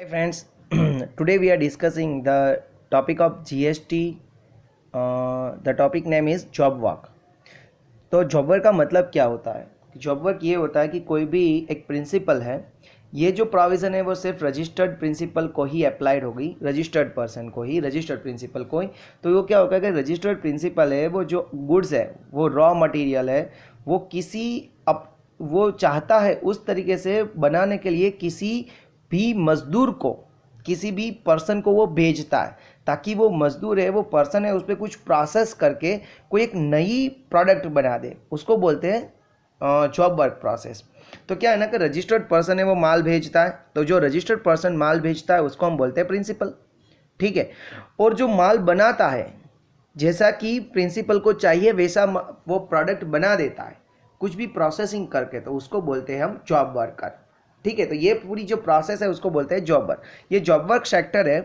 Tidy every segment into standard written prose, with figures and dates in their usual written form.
Friends, today we are discussing the topic of GST. The topic name is job work. तो job work का मतलब क्या होता है? जॉब वर्क ये होता है कि कोई भी एक प्रिंसिपल है, ये जो प्रोविज़न है वो सिर्फ रजिस्टर्ड प्रिंसिपल को ही अप्लाइड होगी, रजिस्टर्ड पर्सन को ही, रजिस्टर्ड प्रिंसिपल को ही। तो वो क्या होगा कि रजिस्टर्ड प्रिंसिपल है, वो जो गुड्स है, वो रॉ मटेरियल है, वो वो चाहता है उस तरीके से बनाने के लिए किसी भी मजदूर को, किसी भी पर्सन को वो भेजता है, ताकि वो मजदूर है, वो पर्सन है, उस पर कुछ प्रोसेस करके कोई एक नई प्रोडक्ट बना दे। उसको बोलते हैं जॉब वर्क प्रोसेस। तो क्या है ना कि रजिस्टर्ड पर्सन है, वो माल भेजता है, तो जो रजिस्टर्ड पर्सन माल भेजता है उसको हम बोलते हैं प्रिंसिपल, ठीक है। और जो माल बनाता है, जैसा कि प्रिंसिपल को चाहिए वैसा वो प्रोडक्ट बना देता है कुछ भी प्रोसेसिंग करके, तो उसको बोलते हैं हम जॉब वर्कर, ठीक है। तो ये पूरी जो प्रोसेस है उसको बोलते हैं जॉब वर्क। ये जॉब वर्क सेक्टर है,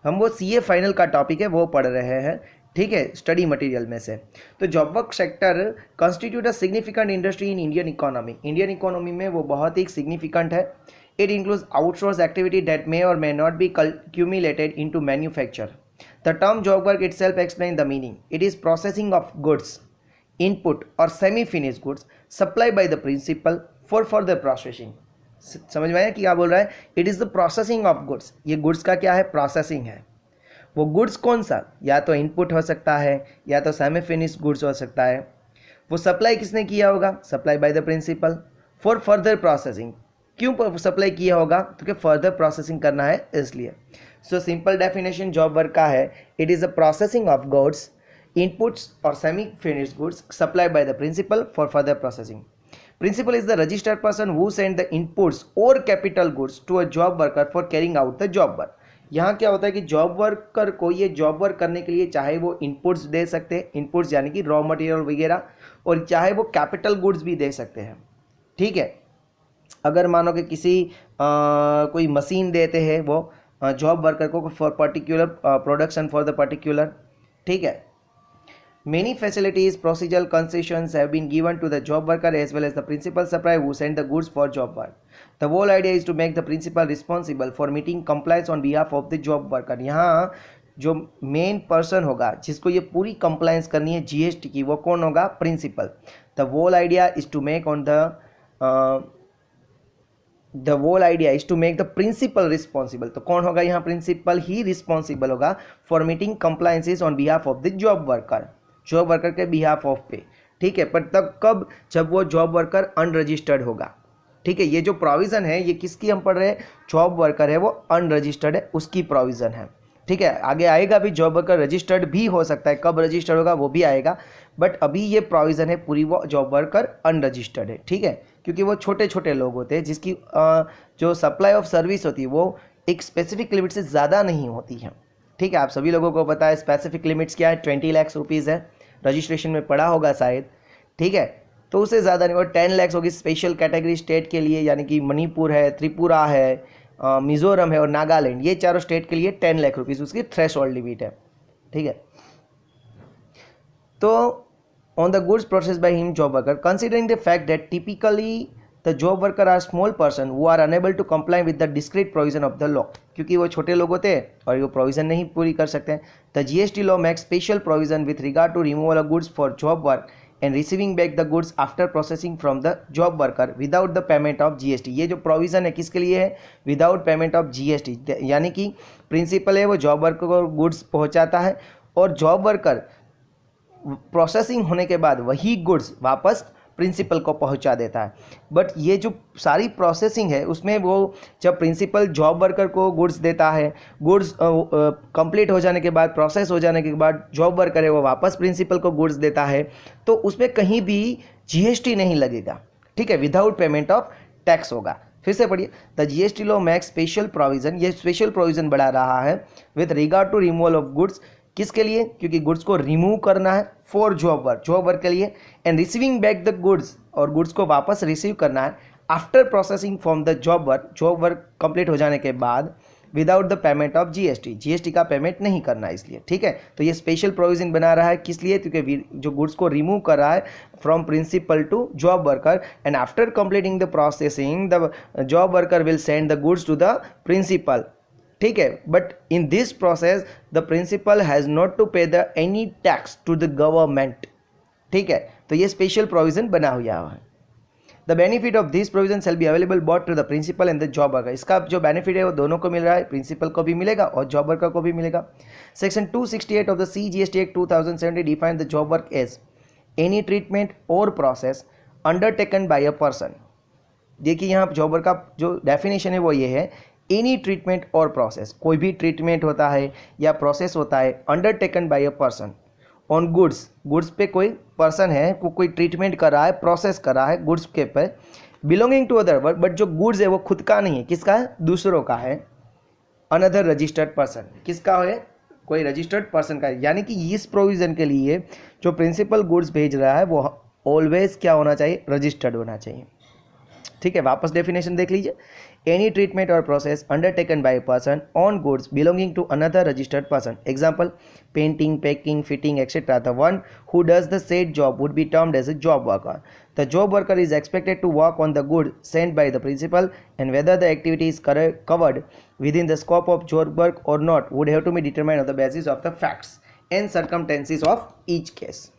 हम वो सीए फाइनल का टॉपिक है वो पढ़ रहे हैं, ठीक है, स्टडी मटेरियल में से। तो job work sector constitute a significant industry in Indian economy. Indian economy में वो बहुत ही सिग्निफिकेंट है। It includes outsource activity that may or may not be cumulated into manufacture. The term job work itself explain the meaning. It is processing of goods, input or semi finish goods supply by the principal for further processing. समझ में आया कि क्या बोल रहा है? It is the processing of goods. ये goods का क्या है? प्रोसेसिंग है। वो गुड्स कौन सा? या तो इनपुट हो सकता है, या तो सेमी फिनिश गुड्स हो सकता है। वो सप्लाई किसने किया होगा? Supply by the principal for further processing. क्यों सप्लाई किया होगा? क्योंकि फर्दर प्रोसेसिंग करना है इसलिए। So simple definition job work का है, it is the processing of goods, inputs or semi finish goods supply by the principal for further processing. Principal is the registered person who send the inputs or capital goods to a job worker for carrying out the job work. यहाँ क्या होता है कि job worker को ये job work करने के लिए चाहे वो इनपुट्स दे सकते हैं, इनपुट्स यानी कि रॉ मटेरियल वगैरह, और चाहे वो कैपिटल गुड्स भी दे सकते हैं, ठीक है। अगर मानो कि किसी कोई मशीन देते हैं वो जॉब वर्कर को for particular production for the particular, ठीक है। Many facilities, procedural concessions have been given to the job worker as well as the principal supplier who send the goods for job work. The whole idea is to make the principal responsible for meeting compliance on behalf of the job worker. यहाँ जो main person होगा जिसको ये पूरी compliance करनी है GST की, वो कौन होगा? Principal. The whole idea is to make the principal responsible. तो कौन होगा यहाँ? प्रिंसिपल ही रिस्पॉन्सिबल होगा for meeting compliances on behalf of the job worker, job worker के बिहाफ ऑफ पे, ठीक है। पर तब कब? जब वो जॉब वर्कर अनरजिस्टर्ड होगा, ठीक है। ये जो प्रोविज़न है ये किसकी हम पढ़ रहे हैं? जॉब वर्कर है वो अनरजिस्टर्ड है, उसकी प्रोविज़न है, ठीक है। आगे आएगा भी जॉब वर्कर रजिस्टर्ड भी हो सकता है, कब रजिस्टर्ड होगा वो भी आएगा, बट अभी ये प्रोविज़न है पूरी वो जॉब वर्कर अनरजिस्टर्ड है, ठीक है। क्योंकि वो छोटे छोटे लोग होते हैं जिसकी जो सप्लाई ऑफ सर्विस होती है वो एक स्पेसिफिक लिमिट से ज़्यादा नहीं होती है, ठीक है। आप सभी लोगों को पता है स्पेसिफिक लिमिट्स क्या है? 20 लाख रुपीज़ है, रजिस्ट्रेशन में पड़ा होगा शायद, ठीक है। तो उससे ज़्यादा नहीं, और 10 लाख होगी स्पेशल कैटेगरी स्टेट के लिए, यानी कि मणिपुर है, त्रिपुरा है, मिज़ोरम है और नागालैंड, ये चारों स्टेट के लिए 10 लाख रुपीज़ उसकी थ्रेशोल्ड लिमिट है, ठीक है। तो on the goods process by him job worker, considering the fact that typically the job worker are small person who are unable to comply with the discrete provision of the law, क्योंकि वो छोटे लोग होते हैं और वो provision नहीं पूरी कर सकते हैं। The GST law makes special provision with regard to removal of goods for job work and receiving back the goods after processing from the job worker without the payment of GST. ये जो provision है किसके लिए है? Without payment of GST, यानी कि principal है वो जॉब वर्कर को गुड्स पहुँचाता है और जॉब वर्कर प्रोसेसिंग होने के बाद वही गुड्स वापस प्रिंसिपल को पहुंचा देता है। बट ये जो सारी प्रोसेसिंग है उसमें वो जब प्रिंसिपल जॉब वर्कर को गुड्स देता है, गुड्स कंप्लीट हो जाने के बाद, प्रोसेस हो जाने के बाद जॉब वर्कर है वो वापस प्रिंसिपल को गुड्स देता है, तो उसमें कहीं भी जीएसटी नहीं लगेगा, ठीक है, विदाउट पेमेंट ऑफ टैक्स होगा। फिर से पढ़िए, the GST law makes special provision, ये स्पेशल प्रोविजन बढ़ा रहा है with regard to removal of goods, किसके लिए? क्योंकि गुड्स को रिमूव करना है फॉर जॉब वर्क के लिए, and receiving back the goods, और गुड्स को वापस रिसीव करना है after processing from the job work complete हो जाने के बाद without the payment of GST, GST का पेमेंट नहीं करना इसलिए, ठीक है। तो ये स्पेशल प्रोविजन बना रहा है किस लिए? क्योंकि जो गुड्स को रिमूव कर रहा है from principal to job worker, and after completing the processing the job worker will send the goods to the principal ठीक है, but in this process the principal has not to pay the any tax to the government. ठीक है, तो ये special provision बना हुआ है। The benefit of this provision shall be available both to the principal and the job worker. इसका जो benefit है वो दोनों को मिल रहा है, प्रिंसिपल को भी मिलेगा और जॉब वर्कर को भी मिलेगा। Section 268 of the CGST act 2070 define the job work as any treatment और process undertaken by a person. देखिए यहाँ जॉब वर्क का जो डेफिनेशन है वो ये है, एनी ट्रीटमेंट और प्रोसेस, कोई भी ट्रीटमेंट होता है या प्रोसेस होता है undertaken by a person on goods, goods पे कोई पर्सन है वो कोई ट्रीटमेंट कर रहा है, प्रोसेस कर रहा है गुड्स के पे, बिलोंगिंग टू अदर, बट जो गुड्स है वो खुद का नहीं है, किसका है, दूसरों का है, अनदर रजिस्टर्ड पर्सन, किसका है, कोई रजिस्टर्ड पर्सन का है। यानी कि इस प्रोविज़न के लिए जो प्रिंसिपल गुड्स भेज रहा है वो ऑलवेज क्या होना चाहिए, रजिस्टर्ड होना चाहिए। ठीक है, वापस डेफिनेशन देख लीजिए, एनी ट्रीटमेंट और process undertaken by person on goods belonging to another registered person, example painting, packing, fitting etcetera, the one who does the said job would be termed as a job worker. The job worker is expected to work on the good sent by the principal and whether the activity is covered within the scope of job work or not would have to be determined on the basis of the facts and circumstances of each case.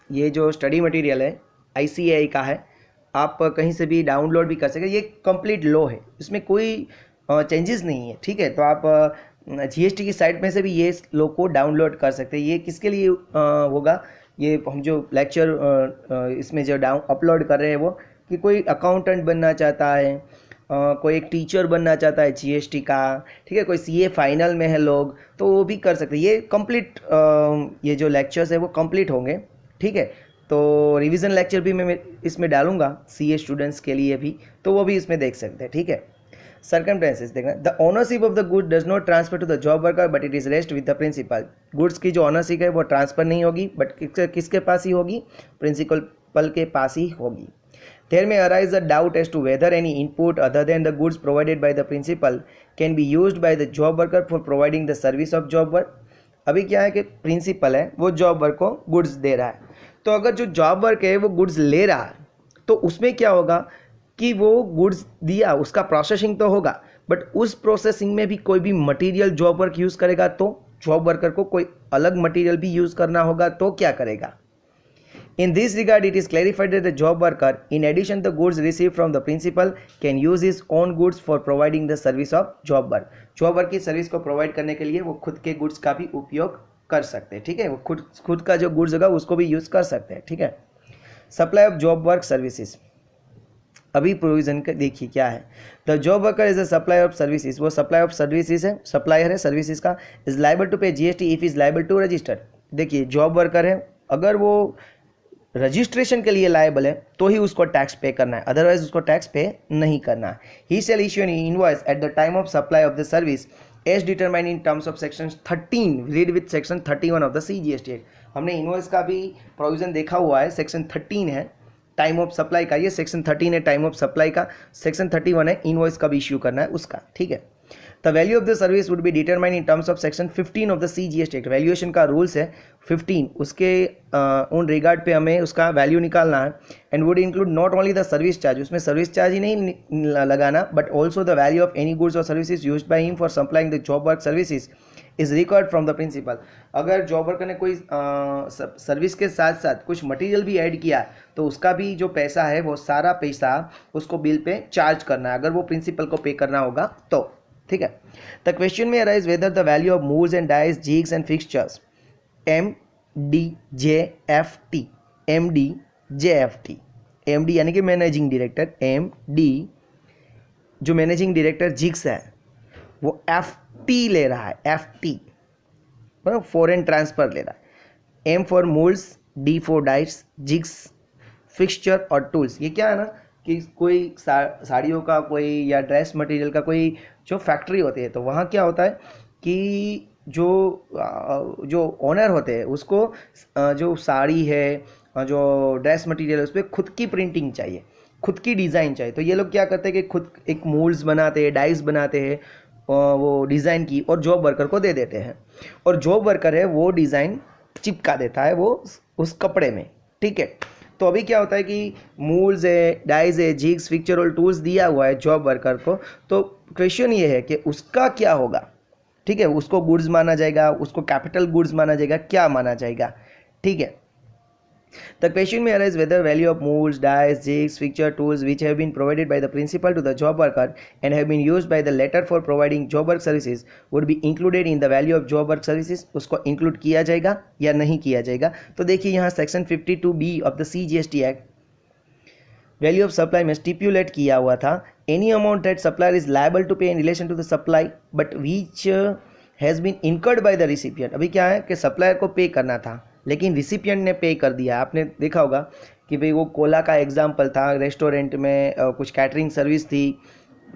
ये जो study material है ICAI का है, आप कहीं से भी download भी कर सकते हैं, ये कंप्लीट लॉ है, इसमें कोई चेंजेस नहीं है। ठीक है, तो आप GST की साइट में से भी ये लॉ को डाउनलोड कर सकते हैं। ये किसके लिए होगा, ये हम जो लेक्चर इसमें जो अपलोड कर रहे हैं वो कि कोई अकाउंटेंट बनना चाहता है, कोई एक टीचर बनना चाहता है GST का, ठीक है, कोई CA फाइनल में है लोग, तो वो भी कर सकते हैं। ये कंप्लीट ये जो लेक्चर्स है वो कंप्लीट होंगे। ठीक है, तो रिवीजन लेक्चर भी मैं इसमें डालूंगा CA स्टूडेंट्स के लिए भी, तो वो भी इसमें देख सकते हैं। ठीक है, सर्कमस्टेंसेस देखना, the ownership of the good does not transfer to the job worker but it is rest with the principal. Goods की जो ओनरशिप है वो ट्रांसफर नहीं होगी, बट किसके पास ही होगी, प्रिंसिपल के पास ही होगी। There may arise a doubt as to whether any input other than the goods provided by the principal can be used by the job worker for providing the service of job work. अभी क्या है कि principal है वो job work को goods दे रहा है, तो अगर जो जॉब वर्क है वो गुड्स ले रहा है तो उसमें क्या होगा कि वो गुड्स दिया, उसका प्रोसेसिंग तो होगा, बट उस प्रोसेसिंग में भी कोई भी मटेरियल जॉब वर्क यूज़ करेगा तो जॉब वर्कर को कोई अलग मटेरियल भी यूज़ करना होगा, तो क्या करेगा। In this regard, it is clarified that the job worker, in addition to the goods received from the principal, can use his own goods for providing the service of job work. Job work की service को provide करने के लिए वो खुद के goods का भी उपयोग कर सकते हैं। ठीक है, वो खुद का जो गुड्स होगा उसको भी यूज़ कर सकते हैं। ठीक है, supply of job work services, अभी प्रोविजन का देखिए क्या है। The job worker is a supply of services, वो सप्लाई ऑफ सर्विसेज है, सप्लायर है सर्विसेज का। Is liable to pay GST if is liable to registered. देखिए जॉब वर्कर है, अगर वो रजिस्ट्रेशन के लिए लायबल है तो ही उसको टैक्स पे करना है, अदरवाइज उसको टैक्स पे नहीं करना है। He shall issue an invoice at the time of supply of the service as determined in terms of section 13, read with section 31 of the CGST act. हमने इनवॉइस का भी प्रोविजन देखा हुआ है, सेक्शन 13 है टाइम ऑफ सप्लाई का, ये section 13 है टाइम ऑफ सप्लाई का, सेक्शन 31 है इनवॉइस का भी इश्यू करना है उसका। ठीक है, the value of the service would be determined in terms of section 15 of the CGST act. Valuation का रूल्स है 15, उसके उन रिगार्ड पे हमें उसका वैल्यू निकालना है। And would include not only the service charge, उसमें सर्विस चार्ज ही नहीं लगाना, but also the value of any goods or services used by him for supplying the job work services is record from the principal. अगर job worker ने कोई service के साथ साथ कुछ मटेरियल भी ऐड किया तो उसका भी जो पैसा है वो सारा पैसा उसको बिल पे चार्ज करना है, अगर वो प्रिंसिपल को पे करना होगा तो। ठीक है, द क्वेश्चन में arise whether the value of moves and dice, jigs and fixtures MDJFT, MDJFT, MD यानी कि मैनेजिंग डायरेक्टर, MD जो मैनेजिंग डायरेक्टर जिग्स है वो FT ले रहा है, FT मतलब फॉरेन ट्रांसफर ले रहा है। M for moves, D for dice, jigs, fixture और टूल्स। ये क्या है ना कि कोई साड़ियों का कोई या ड्रेस मटेरियल का कोई जो फैक्ट्री होती है तो वहाँ क्या होता है कि जो ओनर होते हैं उसको जो साड़ी है, जो ड्रेस मटेरियल है उस पर खुद की प्रिंटिंग चाहिए, खुद की डिज़ाइन चाहिए। तो ये लोग क्या करते हैं कि खुद एक मोल्ड्स बनाते हैं, डाइस बनाते हैं वो डिज़ाइन की, और जॉब वर्कर को दे देते हैं, और जॉब वर्कर है वो डिज़ाइन चिपका देता है वो उस कपड़े में, ठीक है। तो अभी क्या होता है कि मूल्स है, डाइज है, जिग्स, फिक्चर और टूल्स दिया हुआ है जॉब वर्कर को, तो क्वेश्चन ये है कि उसका क्या होगा, ठीक है। उसको गुड्स माना जाएगा, उसको कैपिटल गुड्स माना जाएगा, क्या माना जाएगा, ठीक है। The question may arise whether value of molds, dies, jigs, fixture tools which have been provided by the principal to the job worker and have been used by the latter for providing job work services would be included in the value of job work services, उसको include किया जाएगा या नहीं किया जाएगा। तो देखिए यहाँ section 52B of the CGST act value of supply में स्टिप्यूलेट किया हुआ था, any amount that supplier is liable to pay in relation to the supply but which has been incurred by the recipient. अभी क्या है कि supplier को पे करना था लेकिन रिसिपिएंट ने पे कर दिया। आपने देखा होगा कि भाई वो कोला का एग्जाम्पल था, रेस्टोरेंट में कुछ कैटरिंग सर्विस थी,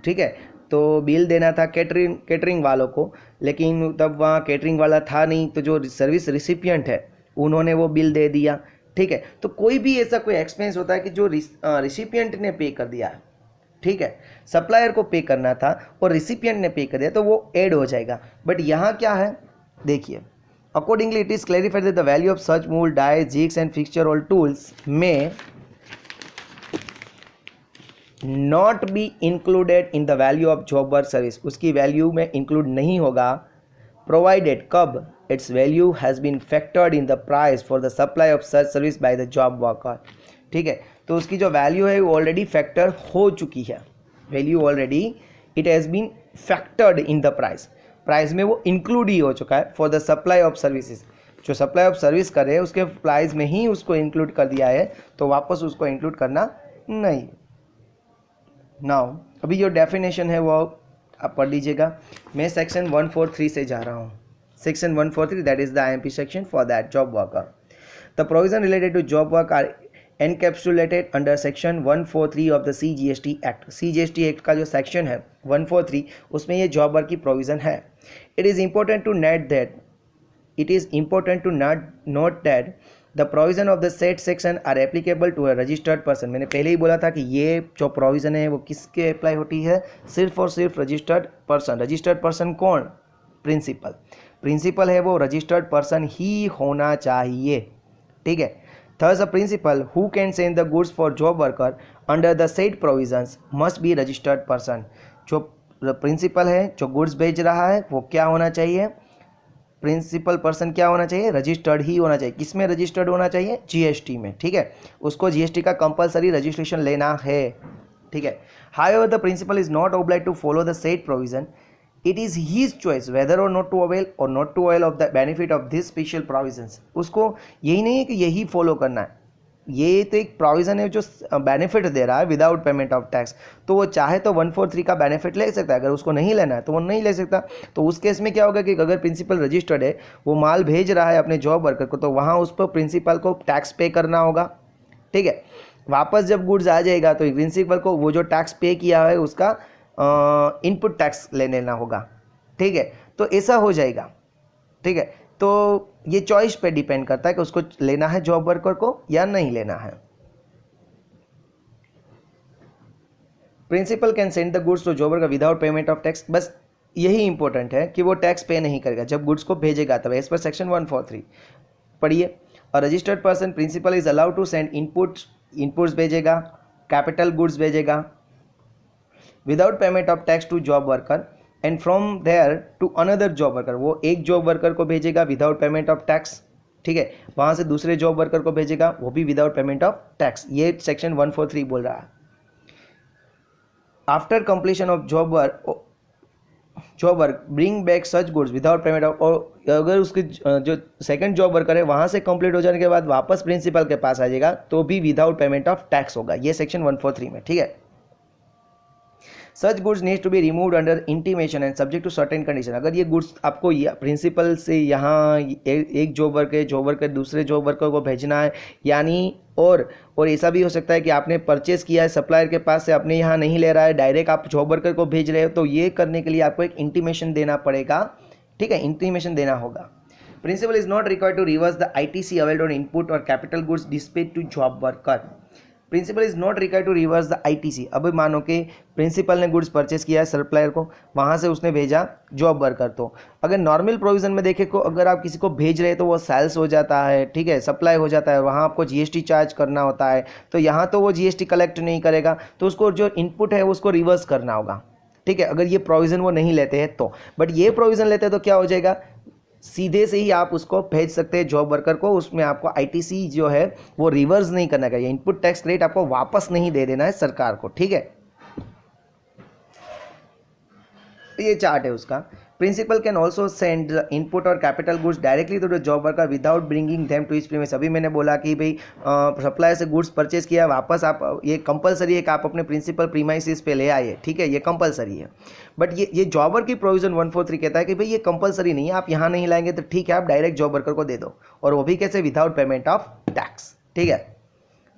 ठीक है, तो बिल देना था कैटरिंग वालों को, लेकिन तब वहाँ कैटरिंग वाला था नहीं, तो जो सर्विस रिसिपिएंट है उन्होंने वो बिल दे दिया, ठीक है। तो कोई भी ऐसा कोई एक्सपेंस होता है कि जो रिसिपिएंट ने पे कर दिया है, ठीक है, सप्लायर को पे करना था और रिसिपिएंट ने पे कर दिया, तो वो ऐड हो जाएगा। बट यहाँ क्या है, देखिए, accordingly it is clarified that the value of such mold, die, jigs and fixture or tools may not be included in the value of job work service, उसकी वैल्यू में इंक्लूड नहीं होगा, provided कब its value has been factored in the price for the supply of such service by the job worker, ठीक है। तो उसकी जो वैल्यू है वो ऑलरेडी फैक्टर हो चुकी है, value already it has been factored in the price में वो इंक्लूड ही हो चुका है for the supply of services. जो सप्लाई ऑफ सर्विस कर रहे हैं उसके प्राइस में ही उसको इंक्लूड कर दिया है, तो वापस उसको इंक्लूड करना नहीं। नाउ अभी जो डेफिनेशन है वो आप पढ़ लीजिएगा। मैं सेक्शन 143 से जा रहा हूँ, section 143 that is the IMP section for that job worker. The provision related to job work are encapsulated under section 143 of the CGST act. CGST act का जो सेक्शन है 143 उसमें ये जॉब वर्क की प्रोविज़न है। It is important to note that the provision of the said section are applicable to a registered person। मैंने पहले ही बोला था कि ये जो प्रोविज़न है वो किसके अप्लाई होती है, सिर्फ और सिर्फ रजिस्टर्ड पर्सन। रजिस्टर्ड पर्सन कौन? प्रिंसिपल है वो रजिस्टर्ड पर्सन ही होना चाहिए, ठीक है। Thus, a principal who can send the goods for job worker under the said provisions must be registered person। जो प्रिंसिपल है जो गुड्स भेज रहा है वो क्या होना चाहिए, प्रिंसिपल पर्सन क्या होना चाहिए, रजिस्टर्ड ही होना चाहिए। किस में रजिस्टर्ड होना चाहिए? GST में, ठीक है। उसको GST का कंपलसरी रजिस्ट्रेशन लेना है, ठीक है। However, the principal is not obliged to follow the said provision। It is his choice whether or not to avail of the benefit of this special provisions। उसको यही नहीं है कि यही फॉलो करना है, ये तो एक प्रोविज़न है जो बेनिफिट दे रहा है विदाउट पेमेंट ऑफ टैक्स, तो वो चाहे तो 143 का बेनिफिट ले सकता है, अगर उसको नहीं लेना है तो वो नहीं ले सकता। तो उस केस में क्या होगा कि अगर प्रिंसिपल रजिस्टर्ड है, वो माल भेज रहा है अपने जॉब वर्कर को, तो वहाँ उस पर प्रिंसिपल को टैक्स पे करना होगा, ठीक है। वापस जब गुड्स आ जाएगा तो प्रिंसिपल को वो जो टैक्स पे किया है उसका इनपुट टैक्स ले लेना होगा, ठीक है। तो ऐसा हो जाएगा, ठीक है। तो ये चॉइस पे डिपेंड करता है कि उसको लेना है जॉब वर्कर को या नहीं लेना है। Principal can send the goods to job worker without payment of tax. बस यही इंपॉर्टेंट है कि वो टैक्स पे नहीं करेगा जब गुड्स को भेजेगा, तब एज पर सेक्शन 143 पढ़िए। और registered person principal is allowed to send inputs भेजेगा, कैपिटल गुड्स भेजेगा without payment of tax to job worker and from there to another job worker. वो एक जॉब वर्कर को भेजेगा विदाउट पेमेंट ऑफ टैक्स, ठीक है। वहाँ से दूसरे जॉब वर्कर को भेजेगा, वो भी विदाउट पेमेंट ऑफ टैक्स। ये सेक्शन 143 बोल रहा है। After completion of job work bring back such goods without payment of, और अगर उसके जो सेकंड जॉब वर्कर है वहाँ से कंप्लीट हो जाने के बाद वापस प्रिंसिपल के पास आ जाएगा तो भी विदाउट पेमेंट ऑफ टैक्स होगा। ये सेक्शन 143 में, ठीक है। Such goods needs to be removed under intimation and subject to certain condition. अगर ये गुड्स आपको प्रिंसिपल से यहाँ एक जॉब वर्कर दूसरे जॉब वर्कर को भेजना है, यानी और ऐसा भी हो सकता है कि आपने परचेस किया है सप्लायर के पास से, अपने यहाँ नहीं ले रहा है, डायरेक्ट आप जॉब वर्कर को भेज रहे हो, तो ये करने के लिए आपको एक इंटीमेशन देना पड़ेगा, ठीक है, इंटीमेशन देना होगा। Principal is not required to reverse the ITC availed on input और capital goods dispatched to job worker. Principal is not required to reverse the ITC. अब मानो कि प्रिंसिपल ने गुड्स परचेस किया है सप्लायर को, वहाँ से उसने भेजा जॉब वर्कर। तो अगर नॉर्मल प्रोविजन में देखें को अगर आप किसी को भेज रहे हैं तो वो सेल्स हो जाता है, ठीक है, सप्लाई हो जाता है, वहाँ आपको जीएसटी चार्ज करना होता है। तो यहाँ तो वो जीएसटी कलेक्ट नहीं करेगा, तो उसको जो इनपुट है उसको रिवर्स करना होगा, ठीक है, अगर ये प्रोविज़न वो नहीं लेते हैं तो। बट ये प्रोविज़न लेते हैं तो क्या हो जाएगा, सीधे से ही आप उसको भेज सकते हैं जॉब वर्कर को, उसमें आपको आईटीसी जो है वो रिवर्स नहीं करना चाहिए, इनपुट टैक्स क्रेडिट आपको वापस नहीं दे देना है सरकार को, ठीक है। ये चार्ट है उसका। Principal can also send input और capital goods directly to the job worker without bringing them to his premise. अभी मैंने बोला कि भाई सप्लायर से गुड्स परचेज किया, वापस आप, ये कंपलसरी है कि आप अपने प्रिंसिपल प्रीमाइसिस पे ले आइए, ठीक है, ये कंपलसरी है। बट ये जॉब वर्क की प्रोविजन 143 कहता है कि भाई ये कंपलसरी नहीं है, आप यहाँ नहीं लाएंगे तो ठीक है, आप डायरेक्ट जॉब वर्कर को दे दो, और वो भी कैसे, विदाउट पेमेंट ऑफ टैक्स, ठीक है।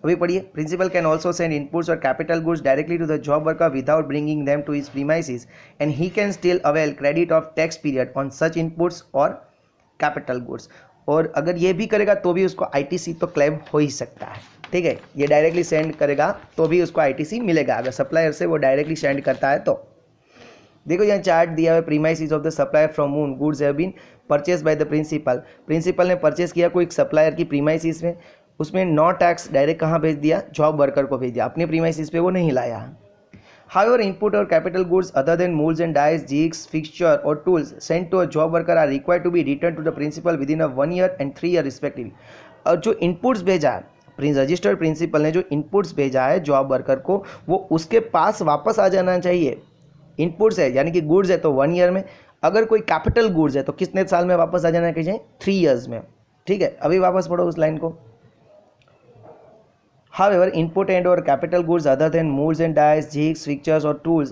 अभी पढ़िए, principal can also send inputs और capital goods directly to the job worker without bringing them to his premises and he can still avail credit of tax period on such inputs और capital goods. और अगर ये भी करेगा तो भी उसको आईटीसी तो क्लेम हो ही सकता है, ठीक है, ये डायरेक्टली सेंड करेगा तो भी उसको आईटीसी मिलेगा, अगर सप्लायर से वो डायरेक्टली सेंड करता है तो। देखो यहाँ चार्ट दिया हुआ है, premises of the supplier from whom goods have been purchase by the principal. Principal ने परचेज किया कोई सप्लायर की प्रीमाइसिस में, उसमें नो टैक्स डायरेक्ट कहाँ भेज दिया, जॉब वर्कर को भेज दिया, अपने प्रीमाइसिस पे वो नहीं लाया। However, input or capital goods other than molds and dies, jigs, fixture or tools sent to a job worker are required to be returned to the principal within a 1 year and 3 year respectively। और जो inputs भेजा है, registered principal ने जो inputs भेजा है job worker को, वो उसके पास वापस आ जाना चाहिए। इनपुट्स है यानी कि गुड्स है तो 1 ईयर में, अगर कोई कैपिटल गुड्स है तो कितने साल में वापस आ जाना चाहिए, 3 इयर्स में, ठीक है। अभी वापस पढ़ो उस लाइन को। However, input and or capital goods other than molds and dies, jigs, fixtures और tools,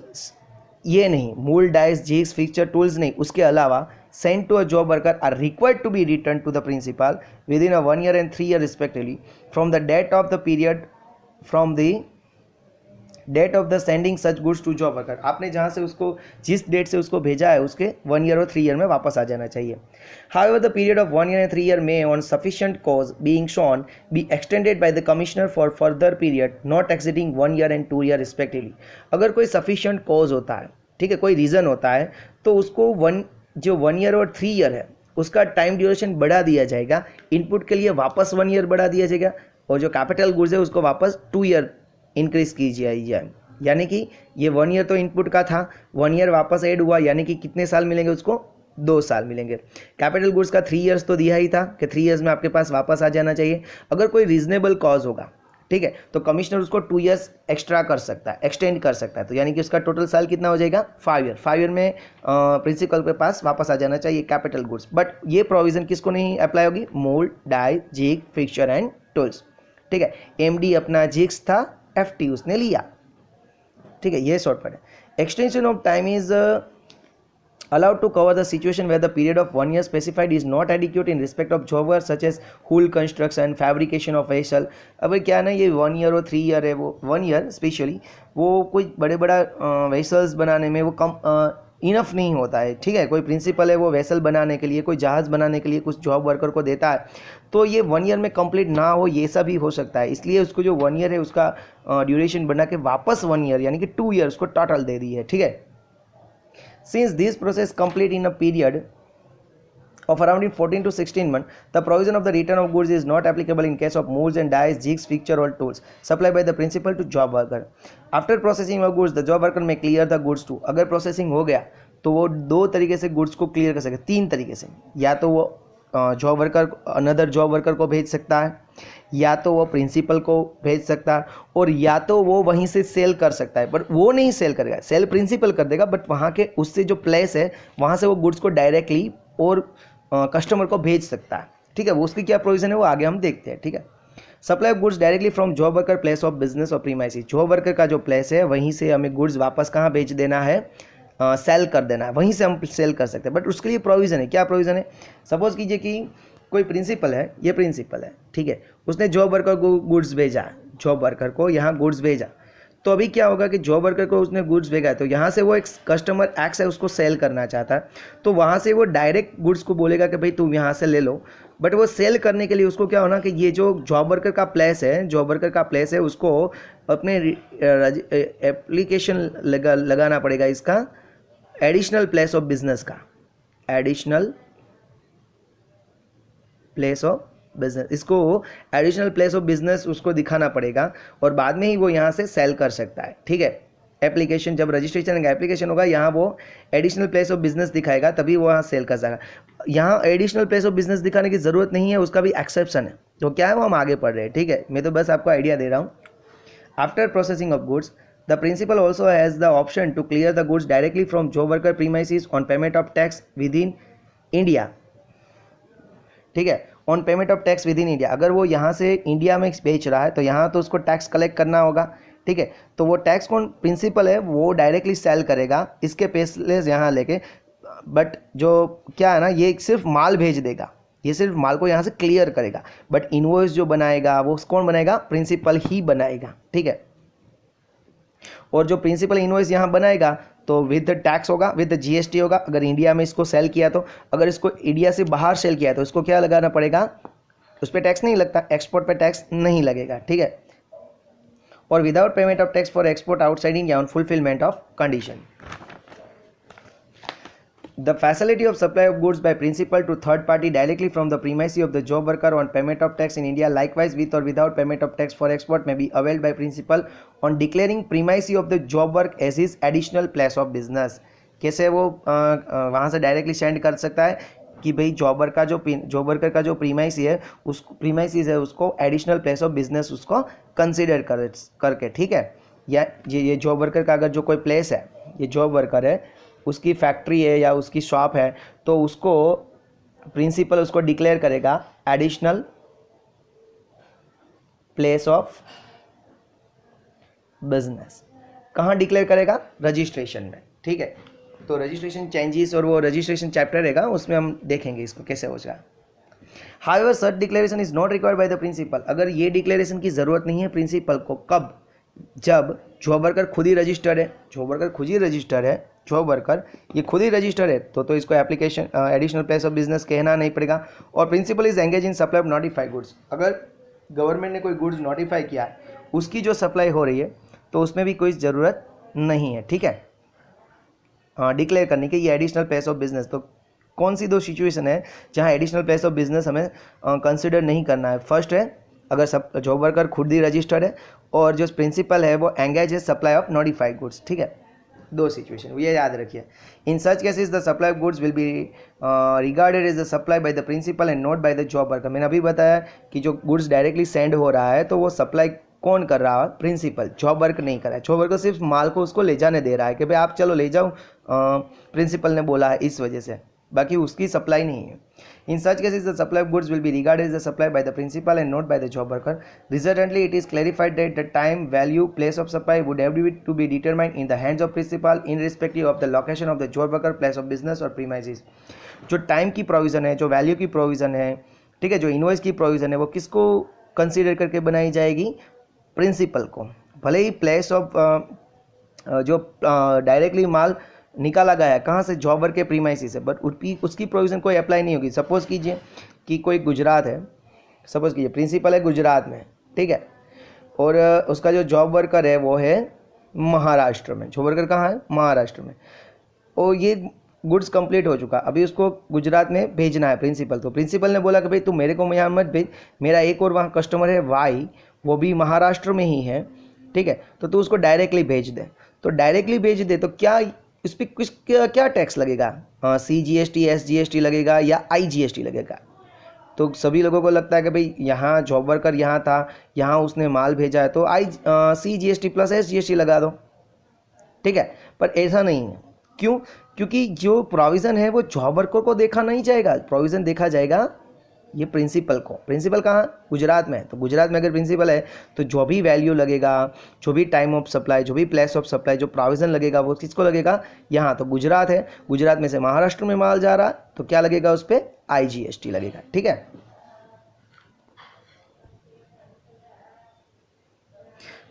ये नहीं, mold, dies, jigs, fixture, tools नहीं, उसके अलावा sent to a job worker are required to be returned to the principal within a 1 year and 3 year respectively from the date of the period from the date of the sending such goods to job worker. आपने जहाँ से उसको, जिस date से उसको भेजा है उसके 1 ईयर और 3 ईयर में वापस आ जाना चाहिए। However the period of 1 year and 3 year में on sufficient cause being shown be extended by the commissioner for further period not exceeding 1 year and 2 year respectively. अगर कोई सफिशिएंट कॉज होता है, ठीक है, कोई रीज़न होता है, तो उसको 1 ईयर और 3 ईयर है उसका टाइम ड्यूरेशन बढ़ा दिया जाएगा। इनपुट के लिए वापस 1 ईयर बढ़ा दिया जाएगा, और जो कैपिटल गुड्स है उसको वापस 2 ईयर इंक्रीज की जाए। यानी कि ये 1 ईयर तो इनपुट का था, 1 ईयर वापस ऐड हुआ, यानी कि कितने साल मिलेंगे उसको, 2 साल मिलेंगे। कैपिटल गुड्स का 3 इयर्स तो दिया ही था कि 3 इयर्स में आपके पास वापस आ जाना चाहिए। अगर कोई रीजनेबल कॉज होगा, ठीक है, तो कमिश्नर उसको 2 इयर्स एक्स्ट्रा कर सकता है, एक्सटेंड कर सकता है, तो यानी कि उसका टोटल साल कितना हो जाएगा, 5 ईयर। 5 ईयर में प्रिंसिपल के पास वापस आ जाना चाहिए कैपिटल गुड्स। बट ये प्रोविजन किसको नहीं अप्लाई होगी, mould, die, jig, fixture and tools, ठीक है। एमडी अपना जिग्स था, एफटी उसने लिया, ठीक है, ये शॉर्ट पॉइंट है। Extension of time is allowed to cover the situation where the period of 1 year specified is not adequate in respect of job work such as hull construction, fabrication of vessel। अब क्या ना, ये 1 year और 3 year है, वो 1 year specially वो कोई बड़े बड़ा वेसल्स बनाने में वो कम इनफ नहीं होता है, ठीक है। कोई प्रिंसिपल है वो वेसल बनाने के लिए, कोई जहाज़ बनाने के लिए कुछ जॉब वर्कर को देता है, तो ये 1 ईयर में कंप्लीट ना हो, ये सब भी हो सकता है। इसलिए उसको जो 1 ईयर है उसका ड्यूरेशन बना के वापस 1 ईयर यानी कि 2 ईयर उसको टोटल दे दी है, ठीक है। Since this process complete in a period of around 14 to 16 months, the provision of the return of goods is not applicable in case of molds and dies, jigs, fixture or tools supplied by the principal to job worker. After processing of goods, the job worker may clear the goods too। अगर processing हो गया तो वो 2 तरीके से goods को clear कर सकते, 3 तरीके से, या तो वो job worker, another job worker को भेज सकता है, या तो वो प्रिंसिपल को भेज सकता है, और या तो वो वहीं से सेल कर सकता है। बट वो नहीं सेल करेगा, सेल प्रिंसिपल कर देगा, बट वहाँ के उससे जो प्लेस है वहाँ से वो गुड्स को डायरेक्टली और कस्टमर को भेज सकता है, ठीक है। वो उसकी क्या प्रोविजन है वो आगे हम देखते हैं, ठीक है। Supply of goods directly from job worker place of business और प्रीमाइसिस। जॉब वर्कर का जो प्लेस है वहीं से हमें गुड्स वापस कहाँ भेज देना है, सेल कर देना है, वहीं से हम सेल कर सकते हैं। बट उसके लिए प्रोविज़न है, क्या प्रोविज़न है, सपोज कीजिए कि कोई प्रिंसिपल है, ये प्रिंसिपल है, ठीक है, उसने जॉब वर्कर को गुड्स भेजा, जॉब वर्कर को यहाँ गुड्स भेजा, तो अभी क्या होगा कि जॉब वर्कर को उसने गुड्स भेजा है, तो यहाँ से वो एक कस्टमर एक्स है उसको सेल करना चाहता है, तो वहाँ से वो डायरेक्ट गुड्स को बोलेगा कि भाई तुम यहाँ से ले लो, बट वो सेल करने के लिए उसको क्या होना कि ये जो जॉब वर्कर का प्लेस है उसको अपने एप्लीकेशन लगाना पड़ेगा इसका एडिशनल प्लेस ऑफ बिजनेस का, एडिशनल प्लेस ऑफ बिजनेस, इसको एडिशनल प्लेस ऑफ बिजनेस उसको दिखाना पड़ेगा और बाद में ही वो यहाँ से सेल कर सकता है। ठीक है, एप्लीकेशन जब रजिस्ट्रेशन का एप्लीकेशन होगा यहाँ वो एडिशनल प्लेस ऑफ बिजनेस दिखाएगा तभी वो यहाँ सेल कर सकेगा। यहाँ एडिशनल प्लेस ऑफ बिजनेस दिखाने की ज़रूरत नहीं है, उसका भी एक्सेप्शन है। तो क्या है वो हम आगे पढ़ रहे हैं। ठीक है, मैं तो बस आपको आइडिया दे रहा हूँ। After processing of goods the principal also has the option to clear the goods directly from job worker premises on payment of tax within India. ठीक है, on payment of tax within India, अगर वो यहाँ से India में बेच रहा है तो यहाँ तो उसको टैक्स कलेक्ट करना होगा। ठीक है, तो वो टैक्स कौन प्रिंसिपल है वो डायरेक्टली सेल करेगा इसके पेसलेस यहाँ लेके, बट जो क्या है ना ये सिर्फ माल भेज देगा, ये सिर्फ माल को यहाँ से क्लियर करेगा, बट इनवॉइस जो बनाएगा वो कौन बनाएगा, प्रिंसिपल ही बनाएगा। ठीक है, और जो प्रिंसिपल इनवॉइस यहाँ बनाएगा तो विद टैक्स होगा, विद जीएसटी होगा। अगर इंडिया में इसको सेल किया तो, अगर इसको इंडिया से बाहर सेल किया तो इसको क्या लगाना पड़ेगा, उस पर टैक्स नहीं लगता, एक्सपोर्ट पे टैक्स नहीं लगेगा। ठीक है, और without payment of tax for export outside India on fulfilment of condition. The facility of supply of goods by principal to third party directly from the premises of the job worker on payment of tax in India, likewise with or without payment of tax for export, may be availed by principal on declaring premises of the job work as his additional place of business। कैसे वो वहाँ से directly send कर सकता है कि भाई job worker का जो प्रीमाइसिस है उसको एडिशनल प्लेस ऑफ बिजनेस उसको कंसिडर करके। ठीक है, या ये जॉब वर्कर का अगर जो कोई प्लेस है, ये जॉब वर्कर है उसकी फैक्ट्री है या उसकी शॉप है तो उसको प्रिंसिपल उसको डिक्लेयर करेगा एडिशनल प्लेस ऑफ बिजनेस। कहाँ डिक्लेयर करेगा, रजिस्ट्रेशन में। ठीक है, तो रजिस्ट्रेशन चेंजेस और वो रजिस्ट्रेशन चैप्टर रहेगा उसमें हम देखेंगे इसको कैसे हो जाएगा। However such declaration is not required by the principal, अगर ये डिक्लेरेशन की जरूरत नहीं है प्रिंसिपल को, कब, जब जॉब वर्कर खुद ही रजिस्टर्ड है, जॉब वर्कर ये खुद ही रजिस्टर है तो इसको application additional place of business कहना नहीं पड़ेगा। और principal is engage in supply of notified goods, अगर गवर्नमेंट ने कोई गुड्स नोटिफाई किया है उसकी जो सप्लाई हो रही है तो उसमें भी कोई ज़रूरत नहीं है। ठीक है, डिक्लेयर करने की ये एडिशनल प्लेस ऑफ बिजनेस। तो कौन सी दो सिचुएशन है जहाँ एडिशनल प्लेस ऑफ बिजनेस हमें कंसिडर नहीं करना है। फर्स्ट है अगर सब जॉब वर्कर खुद ही रजिस्टर्ड है और जो प्रिंसिपल है वो एंगेज है सप्लाई ऑफ नोटिफाइड गुड्स। ठीक है, दो सिचुएशन ये याद रखिए। In such cases the supply of goods will be regarded as the supply by the principal and not by the job worker. मैंने अभी बताया कि जो गुड्स डायरेक्टली सेंड हो रहा है तो वो सप्लाई कौन कर रहा है, प्रिंसिपल, जॉब वर्क नहीं कर रहा है। जॉब वर्कर सिर्फ माल को उसको ले जाने दे रहा है कि भाई आप चलो ले जाओ, प्रिंसिपल ने बोला है इस वजह से, बाकी उसकी सप्लाई नहीं है। In such cases, the supply of goods will be regarded as the supply by the principal and not by the job worker. Resultantly, it is clarified that the time, value, place of supply would have to be determined in the hands of principal in respective of the location of the job worker, place of business or premises. जो time की provision है, जो value की provision है, ठीक है, जो invoice की प्रोविज़न है वो किसको कंसीडर करके बनाई जाएगी, प्रिंसिपल को। भले ही प्लेस ऑफ जो डायरेक्टली माल निकाला गया है कहाँ से, जॉब वर्क के प्रीमाइसिस से, बट उसकी प्रोविज़न कोई अप्लाई नहीं होगी। सपोज़ कीजिए कि कोई गुजरात है, सपोज़ कीजिए प्रिंसिपल है गुजरात में, ठीक है, और उसका जो जॉब वर्कर है वो है महाराष्ट्र में। जॉब वर्कर कहाँ है, महाराष्ट्र में, और ये गुड्स कंप्लीट हो चुका, अभी उसको गुजरात में भेजना है प्रिंसिपल। तो प्रिंसिपल ने बोला कि भाई तू मेरे को यहाँ मत भेज, मेरा एक और वहाँ कस्टमर है वाई, वो भी महाराष्ट्र में ही है, ठीक है, तो तू उसको डायरेक्टली भेज दे। तो डायरेक्टली भेज दे तो क्या इस पर कुछ क्या टैक्स लगेगा, CGST SGST लगेगा या IGST लगेगा। तो सभी लोगों को लगता है कि भाई यहाँ जॉब वर्कर यहाँ था, यहाँ उसने माल भेजा है तो CGST प्लस SGST लगा दो, ठीक है, पर ऐसा नहीं है। क्यों? क्योंकि जो प्रोविज़न है वो जॉब वर्कर को देखा नहीं जाएगा, प्रोविज़न देखा जाएगा ये प्रिंसिपल को। प्रिंसिपल कहाँ, गुजरात में, तो गुजरात में अगर प्रिंसिपल है तो जो भी वैल्यू लगेगा, जो भी टाइम ऑफ सप्लाई, जो भी प्लेस ऑफ सप्लाई, जो प्रोविज़न लगेगा वो किसको लगेगा, यहाँ। तो गुजरात है, गुजरात में से महाराष्ट्र में माल जा रहा तो क्या लगेगा उस पर, IGST लगेगा, ठीक है।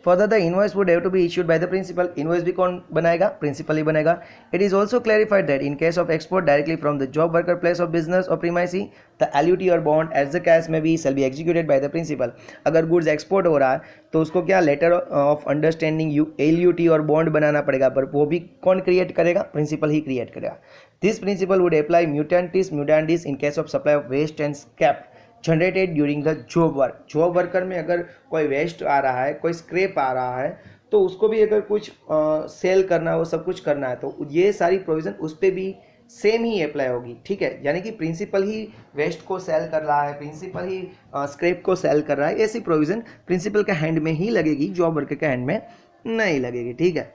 Further the invoice would have to be issued by the principal. Invoice भी कौन बनाएगा? प्रिंसिपल ही बनाएगा। It is also clarified that in case of export directly from the job worker place of business और premises, the LUT or bond as the case may be shall be executed by the principal. अगर goods export हो रहा है तो उसको क्या letter of understanding LUT or bond बनाना पड़ेगा, पर वो भी कौन क्रिएट करेगा? प्रिंसिपल ही क्रिएट करेगा। This principle would apply mutatis mutandis in case of supply of waste and scrap generated during the job work. Job worker में अगर कोई वेस्ट आ रहा है, कोई स्क्रैप आ रहा है, तो उसको भी अगर कुछ सेल करना है, वो सब कुछ करना है, तो ये सारी प्रोविज़न उस पर भी सेम ही अप्लाई होगी। ठीक है, यानी कि प्रिंसिपल ही वेस्ट को सेल कर रहा है, प्रिंसिपल ही स्क्रैप को सेल कर रहा है, ऐसी प्रोविज़न प्रिंसिपल के हैंड में ही लगेगी, जॉब वर्कर के हैंड में नहीं लगेगी। ठीक है,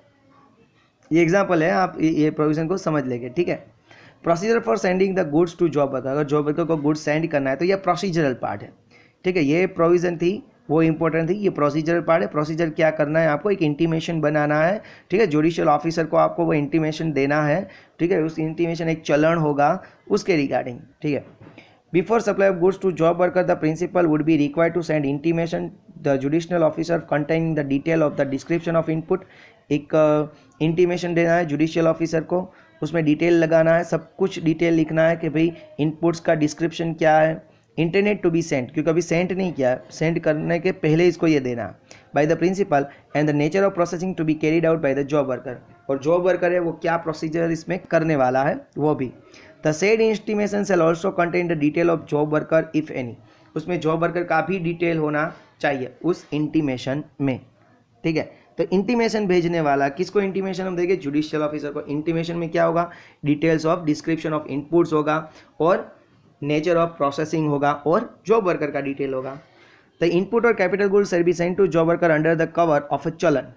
ये एग्जाम्पल है, आप ये प्रोविज़न को समझ लेंगे। ठीक है, procedure for sending the goods to job worker. अगर जॉब वर्कर को गुड्स सेंड करना है तो यह प्रोसीजरल पार्ट है। ठीक है, ये प्रोविज़न थी, वो इंपॉर्टेंट थी, ये प्रोसीजरल पार्ट है। प्रोसीजर क्या करना है आपको? एक इंटीमेशन बनाना है। ठीक है, जुडिशियल ऑफिसर को आपको वो इंटीमेशन देना है। ठीक है, उस इंटीमेशन एक चलन होगा उसके रिगार्डिंग। ठीक है, before supply of goods to job worker the principal would be required to send intimation the judicial officer containing the detail of the description of input. एक इंटीमेशन देना है जुडिशियल ऑफिसर को, उसमें डिटेल लगाना है, सब कुछ डिटेल लिखना है कि भाई इनपुट्स का डिस्क्रिप्शन क्या है। इंटरनेट टू बी सेंड, क्योंकि अभी सेंड नहीं किया, सेंड करने के पहले इसको ये देना by the principal, and the nature of processing to be carried out by the job worker. और जॉब वर्कर है वो क्या प्रोसीजर इसमें करने वाला है वो भी। The said intimation shall also contain the detail of job worker if any. उसमें जॉब वर्कर का भी डिटेल होना चाहिए उस इंटीमेशन में। ठीक है, तो इंटीमेशन भेजने वाला किसको इंटीमेशन हम देंगे? जुडिशियल ऑफिसर को। इंटीमेशन में क्या होगा? Details of description of inputs होगा और नेचर ऑफ प्रोसेसिंग होगा और जॉब वर्कर का डिटेल होगा। द इनपुट और capital goods shall be send to job worker under the cover of a challan.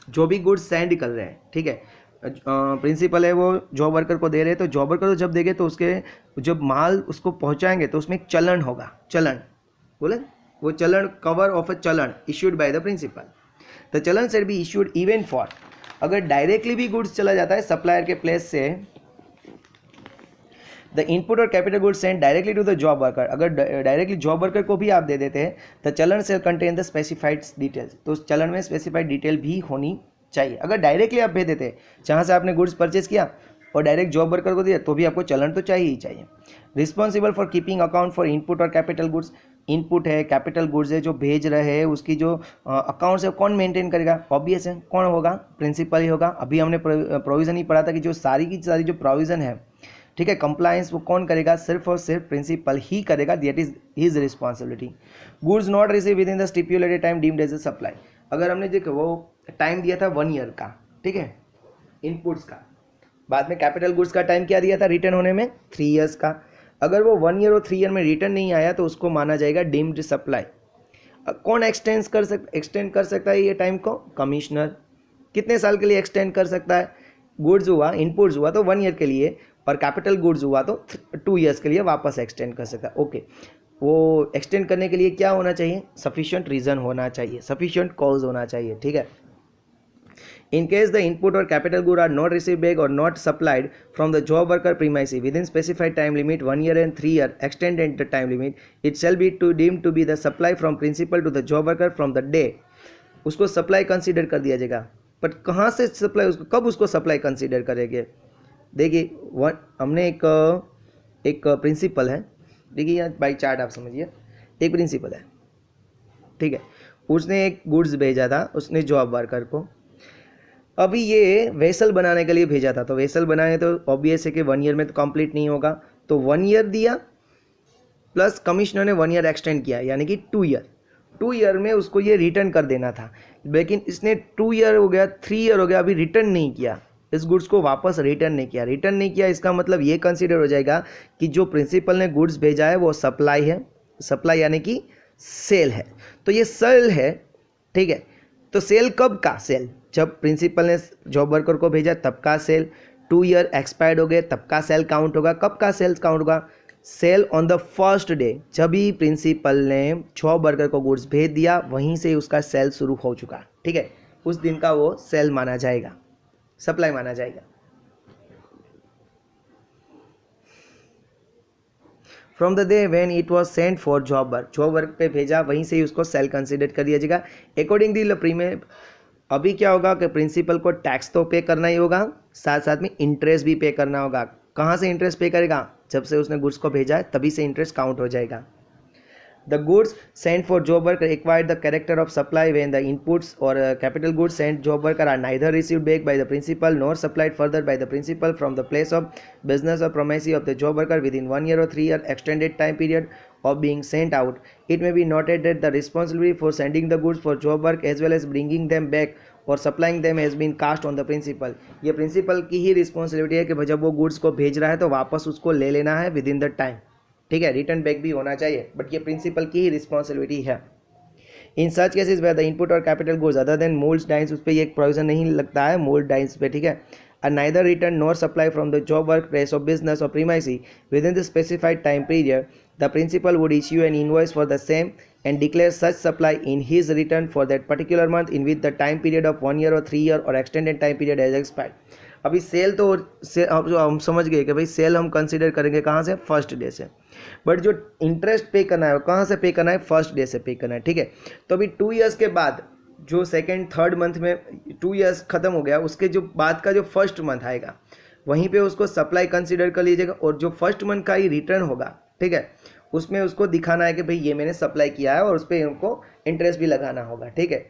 जो भी गुड्स सेंड कर रहे हैं, ठीक है, प्रिंसिपल है वो जॉब वर्कर को दे रहे हैं, तो जॉब वर्कर को जब देंगे तो उसके जब माल उसको पहुंचाएंगे तो उसमें एक चलन होगा। चलन बोले, वो चलन cover of a challan issued by the principal. The challan shall be issued even for, अगर डायरेक्टली भी गुड्स चला जाता है सप्लायर के प्लेस से, द इनपुट और capital goods send directly to the job worker, अगर डायरेक्टली जॉब वर्कर को भी आप दे देते हैं, the challan shall contain the specified details, तो उस चलन में स्पेसिफाइड डिटेल भी होनी चाहिए। अगर डायरेक्टली आप भेज देते हैं, जहाँ से आपने गुड्स परचेज किया और डायरेक्ट जॉब वर्कर को दिया, तो भी आपको चलन तो चाहिए ही चाहिए। Responsible for keeping account for input और कैपिटल गुड्स, इनपुट है, कैपिटल गुड्स है, जो भेज रहे हैं उसकी जो अकाउंट्स है कौन मेंटेन करेगा? ऑब्वियस है, कौन होगा? प्रिंसिपल ही होगा। अभी हमने प्रोविज़न ही पढ़ा था कि जो सारी की सारी जो प्रोविज़न है, ठीक है, कंप्लायंस वो कौन करेगा? सिर्फ और सिर्फ प्रिंसिपल ही करेगा, that is his responsibility. Goods not receive within the stipulated time deemed as a supply, अगर हमने देखो वो टाइम दिया था 1 ईयर का, ठीक है, इनपुट्स का, बाद में कैपिटल गुड्स का टाइम क्या दिया था रिटर्न होने में? 3 ईयर्स का। अगर वो 1 ईयर और 3 ईयर में रिटर्न नहीं आया तो उसको माना जाएगा डीम्ड सप्लाई। कौन एक्सटेंड कर सकता है ये टाइम को? कमिश्नर। कितने साल के लिए एक्सटेंड कर सकता है? गुड्स हुआ, इनपुट्स हुआ तो 1 ईयर के लिए, और कैपिटल गुड्स हुआ तो 2 ईयर्स के लिए वापस एक्सटेंड कर सकता है। ओके, वो एक्सटेंड करने के लिए क्या होना चाहिए? सफिशिएंट रीज़न होना चाहिए, सफिशिएंट कॉज होना चाहिए। ठीक है, in case the input or capital good are not received back or not supplied from the job worker premises within specified time limit 1 year and 3 year extended the time limit, it shall be deemed to be the supply from principal to the job worker from the day, उसको supply consider कर दिया जाएगा। But कहाँ से supply, उसको कब उसको supply consider करेंगे? देखिए हमने एक प्रिंसिपल है, देखिए यहाँ बाई चार्ट आप समझिए, एक प्रिंसिपल है, ठीक है, उसने एक गुड्स भेजा था उसने जॉब वर्कर को। अभी ये वेसल बनाने के लिए भेजा था, तो वेसल बनाने तो ऑब्वियस है कि 1 ईयर में तो कंप्लीट नहीं होगा, तो 1 ईयर दिया प्लस कमिश्नर ने 1 ईयर एक्सटेंड किया, यानी कि 2 ईयर। 2 ईयर में उसको ये रिटर्न कर देना था, लेकिन इसने 2 ईयर हो गया, 3 ईयर हो गया, अभी रिटर्न नहीं किया, इस गुड्स को वापस रिटर्न नहीं किया। रिटर्न नहीं किया इसका मतलब ये कंसीडर हो जाएगा कि जो प्रिंसिपल ने गुड्स भेजा है वो सप्लाई है, सप्लाई यानी कि सेल है, तो ये सेल है। ठीक है, तो सेल कब का? सेल जब प्रिंसिपल ने जॉब वर्कर को भेजा तब का सेल। 2 ईयर एक्सपायर्ड हो गए तब का सेल काउंट होगा। कब का सेल काउंट होगा? Sale on the first day, जब भी प्रिंसिपल ने जॉब वर्कर को गुड्स भेज दिया वहीं से उसका सेल शुरू हो चुका। ठीक है, उस दिन का वो सेल माना जाएगा, सप्लाई माना जाएगा। From the day when it was sent for job work पे भेजा, वहीं से ही उसको सेल कंसिडर कर दिया जाएगा। अकॉर्डिंगली प्रीमियम अभी क्या होगा कि प्रिंसिपल को टैक्स तो पे करना ही होगा, साथ साथ में इंटरेस्ट भी पे करना होगा। कहाँ से इंटरेस्ट पे करेगा? जब से उसने गुड्स को भेजा है तभी से इंटरेस्ट काउंट हो जाएगा। The goods sent for job worker acquired the character of supply when the inputs or capital goods sent job worker are neither received back by the principal nor supplied further by the principal from the place of business or premises of the job worker within 1 year or 3 year extended time period of being sent out. It may be noted that the responsibility for sending the goods for job work as well as bringing them back और supplying them has been cast on the principal. ये principal की ही responsibility है कि जब वो goods को भेज रहा है तो वापस उसको ले लेना है विद इन द टाइम, ठीक है, रिटर्न बैक भी होना चाहिए, बट ये प्रिंसिपल की ही रिस्पॉन्सिबिलिटी है। In such cases where the input और capital goods other than moulds dies, उस पर ये एक प्रोविजन नहीं लगता है मोल्ड डाइंस पे, ठीक है, are neither return nor supply from the job work place of business और premises within the specified time period, the principal would issue an invoice for the same and declare such supply in his return for that particular month in which the time period of 1 year or 3 year or extended time period has expired। अभी cell तो अब जो हम समझ गए कि भाई cell हम कंसीडर करेंगे कहाँ से? फर्स्ट डे से, बट जो इंटरेस्ट पे करना है वो कहाँ से पे करना है? फर्स्ट डे से पे करना है, ठीक है। तो अभी 2 ईयर्स के बाद जो सेकेंड थर्ड मंथ में 2 ईयर्स खत्म हो गया, उसके जो बाद का जो फर्स्ट मंथ आएगा वहीं पे उसको सप्लाई कंसीडर कर लीजिएगा, और जो फर्स्ट मंथ का ही रिटर्न होगा, ठीक है, उसमें उसको दिखाना है कि भाई ये मैंने सप्लाई किया है और उस पर उनको इंटरेस्ट भी लगाना होगा, ठीक है।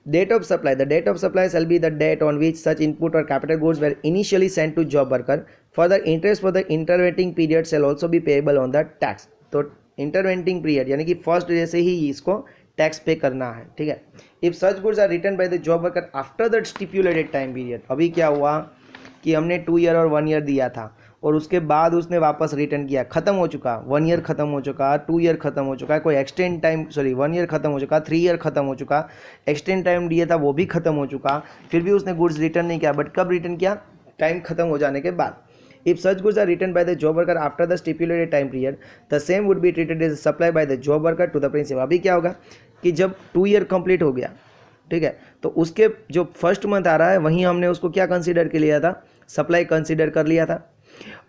Date of supply, the date of supply shall be the date on which such input और capital goods were initially sent to job worker. Further interest for the intervening period shall also be payable on the tax. तो intervening period यानी कि first day से ही इसको tax पे करना है, ठीक है। If such goods are return by the job worker after the stipulated time period, अभी क्या हुआ कि हमने 2 ईयर और 1 ईयर दिया था और उसके बाद उसने वापस रिटर्न किया, खत्म हो चुका, 1 ईयर खत्म हो चुका, 2 ईयर खत्म हो चुका है, कोई एक्सटेंड टाइम 1 ईयर खत्म हो चुका, 3 ईयर खत्म हो चुका, एक्सटेंड टाइम दिया था वो भी खत्म हो चुका, फिर भी उसने गुड्स रिटर्न नहीं किया, बट कब रिटर्न किया? टाइम खत्म हो जाने के बाद। If such goods are return by the job worker after the stipulated time period, the same would be treated as supply by the job worker to the principal. अभी क्या होगा कि जब 2 ईयर कंप्लीट हो गया, ठीक है, तो उसके जो फर्स्ट मंथ आ रहा है वहीं हमने उसको क्या कंसीडर कर लिया था? सप्लाई कंसीडर कर लिया था।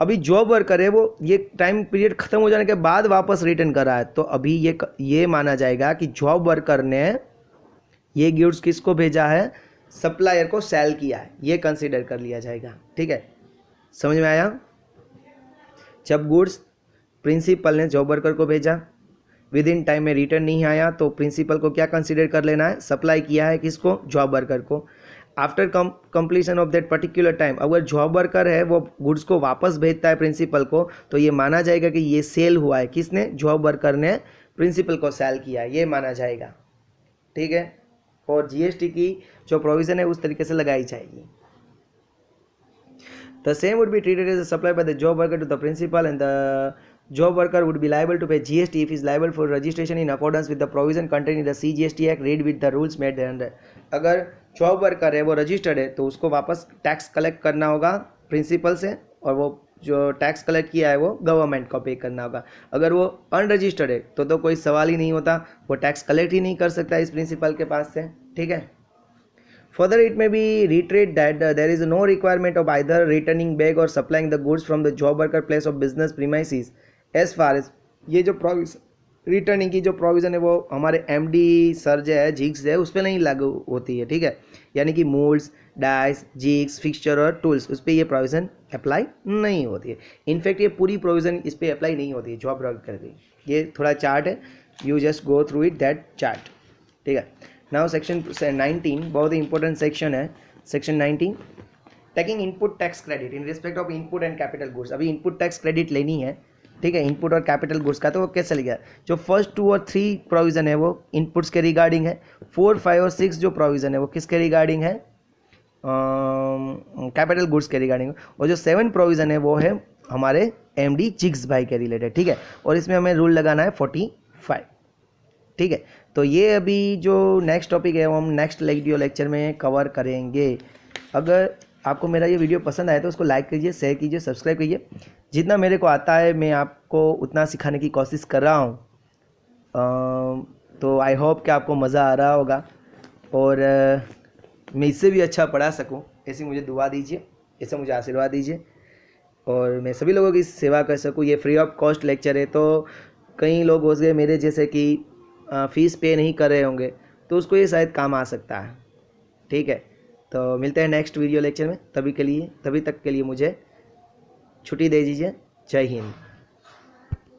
अभी जॉब वर्कर है वो ये टाइम पीरियड खत्म हो जाने के बाद वापस रिटर्न कर रहा है, तो अभी ये माना जाएगा कि जॉब वर्कर ने ये गुड्स किसको भेजा है? सप्लायर को सेल किया है, ये कंसीडर कर लिया जाएगा, ठीक है। समझ में आया? जब गुड्स प्रिंसिपल ने जॉब वर्कर को भेजा, विद इन टाइम में रिटर्न नहीं आया, तो प्रिंसिपल को क्या कंसीडर कर लेना है? सप्लाई किया है किसको? जॉब वर्कर को। After completion of that particular time, अगर जॉब वर्कर है वो गुड्स को वापस भेजता है प्रिंसिपल को, तो ये माना जाएगा कि ये सेल हुआ है। किसने? जॉब वर्कर ने प्रिंसिपल को सेल किया, ये माना जाएगा, ठीक है। और जीएसटी की जो प्रोविजन है उस तरीके से लगाई जाएगी। The same would be treated as a supply by the job worker to the principal and the job worker would be liable to pay GST if he is liable for registration in accordance with the provision contained in the CGST Act read with the rules made thereunder। अगर job worker है वो registered है तो उसको वापस tax collect करना होगा principal से, और वो जो टैक्स कलेक्ट किया है वो गवर्नमेंट को पे करना होगा। अगर वो अनरजिस्टर्ड है तो कोई सवाल ही नहीं होता, वो टैक्स कलेक्ट ही नहीं कर सकता इस प्रिंसिपल के पास से, ठीक है। Further, it may be reiterated that there is no requirement of either returning back or supplying the goods from the job worker place of business premises as far as ये जो रिटर्निंग की जो provision है वो हमारे MD sir जो है jigs है उस पर नहीं लागू होती है, ठीक है। यानी कि मोल्ड्स, डाइस, जिग्स, फिक्सचर और टूल्स उस पर ये प्रोविज़न अप्लाई नहीं होती है। इनफैक्ट ये पूरी प्रोविज़न इस पर अप्लाई नहीं होती है जॉब वर्कर की। ये थोड़ा चार्ट है, you just go through it that chart, ठीक है। नाउ सेक्शन 19 बहुत ही इंपॉर्टेंट सेक्शन है। Section 19 taking input tax credit in respect of input and capital goods. अभी इनपुट टैक्स क्रेडिट लेनी है, ठीक है, इनपुट और कैपिटल गुड्स का। तो वो कैसे लिखा? जो फर्स्ट 2 और 3 प्रोविज़न है वो इनपुट्स के रिगार्डिंग है, 4, 5 और 6 जो प्रोविज़न है वो किसके रिगार्डिंग है? कैपिटल गुड्स के रिगार्डिंग। और जो 7 प्रोविज़न है वो है हमारे एमडी जिग्स भाई के रिलेटेड, ठीक है। और इसमें हमें रूल लगाना है 45, ठीक है। तो ये अभी जो नेक्स्ट टॉपिक है वो हम नेक्स्ट वीडियो लेक्चर में कवर करेंगे। अगर आपको मेरा ये वीडियो पसंद आए तो उसको लाइक कीजिए, शेयर कीजिए, सब्सक्राइब कीजिए। जितना मेरे को आता है मैं आपको उतना सिखाने की कोशिश कर रहा हूँ। तो आई होप कि आपको मज़ा आ रहा होगा और मैं इससे भी अच्छा पढ़ा सकूँ, ऐसी मुझे दुआ दीजिए, ऐसे मुझे आशीर्वाद दीजिए। और मैं सभी लोगों की सेवा कर सकूँ। ये फ्री ऑफ कॉस्ट लेक्चर है, तो कई लोग हो गए मेरे जैसे कि फ़ीस पे नहीं कर रहे होंगे, तो उसको ये शायद काम आ सकता है। ठीक है, तो मिलते हैं नेक्स्ट वीडियो लेक्चर में। तभी तक के लिए मुझे छुट्टी दे दीजिए। जय हिंद।